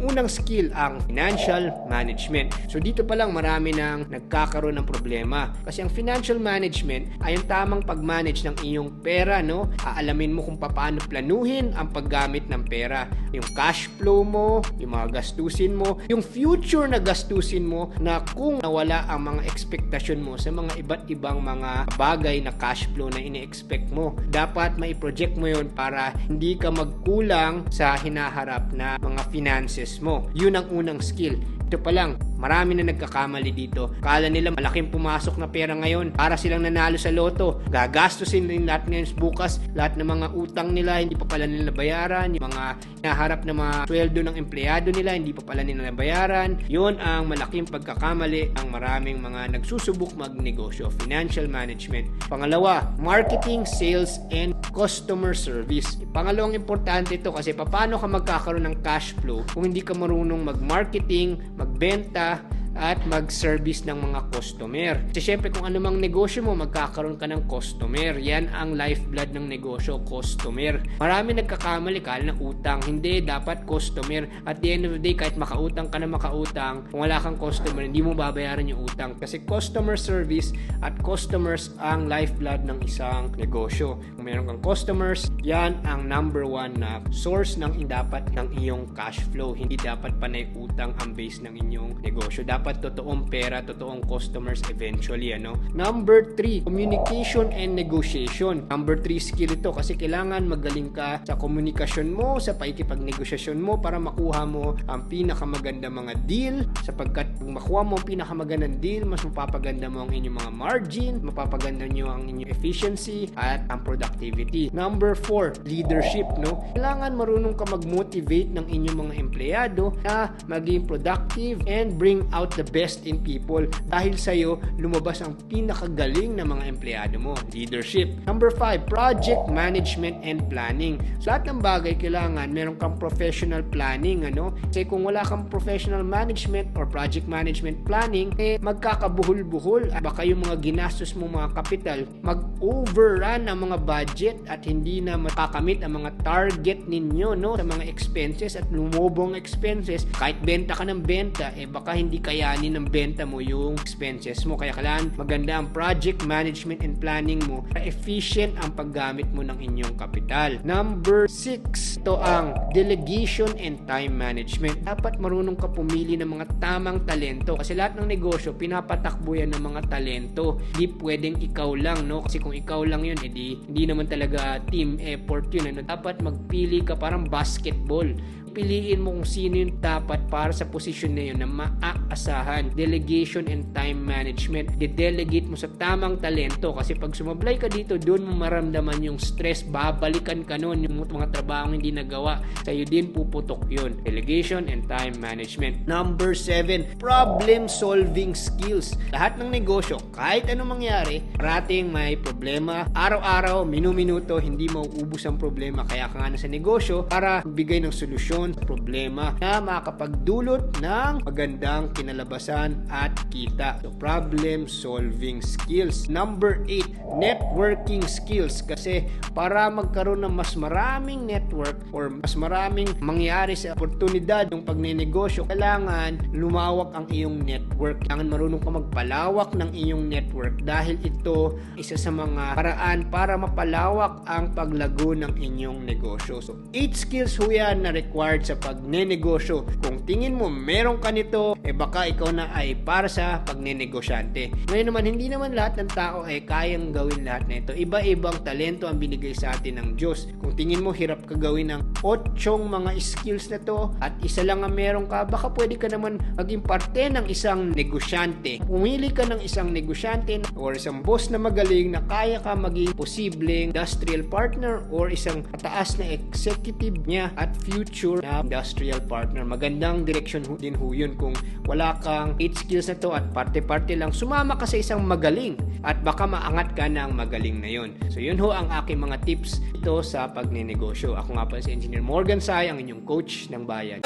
unang skill ang financial management. So dito pa lang marami nang nagkakaroon ng problema. Kasi ang financial management ay ang tamang pag-manage ng iyong pera, no? Aalamin mo kung paano planuhin ang paggamit ng pera. Yung cash flow mo, yung mga gastusin mo, yung future na gastusin mo na kung nawala ang mga expectation mo sa mga iba't ibang mga bagay na cash flow na ini-expect mo. Dapat mai-project mo yun para hindi ka magkulang sa hinaharap na mga finances mo. Yun ang unang skill. Ito pa lang, marami na nagkakamali dito. Kala nila malaking pumasok na pera ngayon para silang nanalo sa loto. Gagastusin din lahat ngayon bukas. Lahat ng mga utang nila, hindi pa pala nila bayaran. Yung mga naharap na mga sweldo ng empleyado nila, hindi pa pala nila bayaran. Yun ang malaking pagkakamali ang maraming mga nagsusubok magnegosyo. Financial management. Pangalawa, marketing, sales, and customer service. Pangalawang importante ito kasi paano ka magkakaroon ng cash flow kung hindi ka marunong mag-marketing, magbenta, at mag-service ng mga customer. Kasi syempre kung anumang negosyo mo, magkakaroon ka ng customer. Yan ang lifeblood ng negosyo, customer. Marami nagkakamali, kala ng utang. Hindi, dapat customer. At the end of the day, kahit makautang ka na makautang, kung wala kang customer, hindi mo babayaran yung utang. Kasi customer service at customers ang lifeblood ng isang negosyo. Kung meron kang customers, yan ang number one na source ng dapat ng iyong cash flow. Hindi dapat panay utang ang base ng inyong negosyo. Dapat totoong pera, totoong customers eventually, ano? Number 3, communication and negotiation. Number 3 skill ito kasi kailangan magaling ka sa komunikasyon mo, sa paikipag-negosasyon mo para makuha mo ang pinakamaganda mga deal, sapagkat kung makuha mo ang pinakamagandang deal, mas mapapaganda mo ang inyong mga margin, mapapaganda nyo ang inyong efficiency at ang productivity. Number 4, leadership, no? Kailangan marunong ka mag-motivate ng inyong mga empleyado na maging productive and bring out the best in people. Dahil sa'yo, lumabas ang pinakagaling na mga empleyado mo. Leadership. Number 5, project management and planning. So, lahat ng bagay kailangan meron kang professional planning, ano? Kasi kung wala kang professional management or project management planning, magkakabuhol-buhol. Baka yung mga ginastos mo mga kapital, mag-overrun ang mga budget at hindi na makakamit ang mga target ninyo, no? Sa mga expenses at lumubong expenses. Kahit benta ka ng benta, baka hindi kayanin ng benta mo yung expenses mo. Kaya kailangan maganda ang project management and planning mo para efficient ang paggamit mo ng inyong kapital. Number 6, ito ang delegation and time management. Dapat marunong ka pumili ng mga tamang talento kasi lahat ng negosyo pinapatakbo yan ng mga talento. Hindi pwedeng ikaw lang, no? Kasi kung ikaw lang yun, hindi naman talaga team effort yun, ano? Dapat magpili ka parang basketball. Piliin mo kung sino yung dapat para sa posisyon na yun na maaasahan. Delegation and time management. De-delegate mo sa tamang talento kasi pag sumablay ka dito, doon mo maramdaman yung stress. Babalikan ka nun. Yung mga trabaho hindi nagawa, sa'yo din puputok yun. Delegation and time management. Number 7, problem solving skills. Lahat ng negosyo, kahit anong mangyari, parating may problema. Araw-araw, minu-minuto, hindi mauubos ang problema. Kaya ka nga na sa negosyo para bigay ng solusyon sa problema na makakapagdulot ng magandang kinalabasan at kita. So, problem solving skills. Number 8, networking skills. Kasi para magkaroon ng mas maraming network or mas maraming mangyari sa oportunidad ng pagnenegosyo, kailangan lumawak ang iyong network. Kailangan marunong ka magpalawak ng iyong network dahil ito isa sa mga paraan para mapalawak ang paglago ng inyong negosyo. So, 8 skills ho yan na required sa pagnenegosyo. Kung tingin mo meron ka nito, baka ikaw na ay para sa pagnenegosyante. Ngayon naman, hindi naman lahat ng tao ay kayang gawin lahat na ito. Iba-ibang talento ang binigay sa atin ng Diyos. Kung tingin mo hirap ka gawin ng 8 mga skills na to at isa lang ang meron ka, baka pwede ka naman maging parte ng isang negosyante. Pumili ka ng isang negosyante or isang boss na magaling na kaya ka maging posibleng industrial partner or isang mataas na executive niya at future na industrial partner. Magandang direction din ho yun kung wala kang 8 skills na to at parte-parte lang, sumama ka sa isang magaling at baka maangat ka ng magaling na yun. So yun ho ang aking mga tips ito sa pagnenegosyo. Ako nga pa si Engineer Morgan Sai, ang inyong coach ng bayan.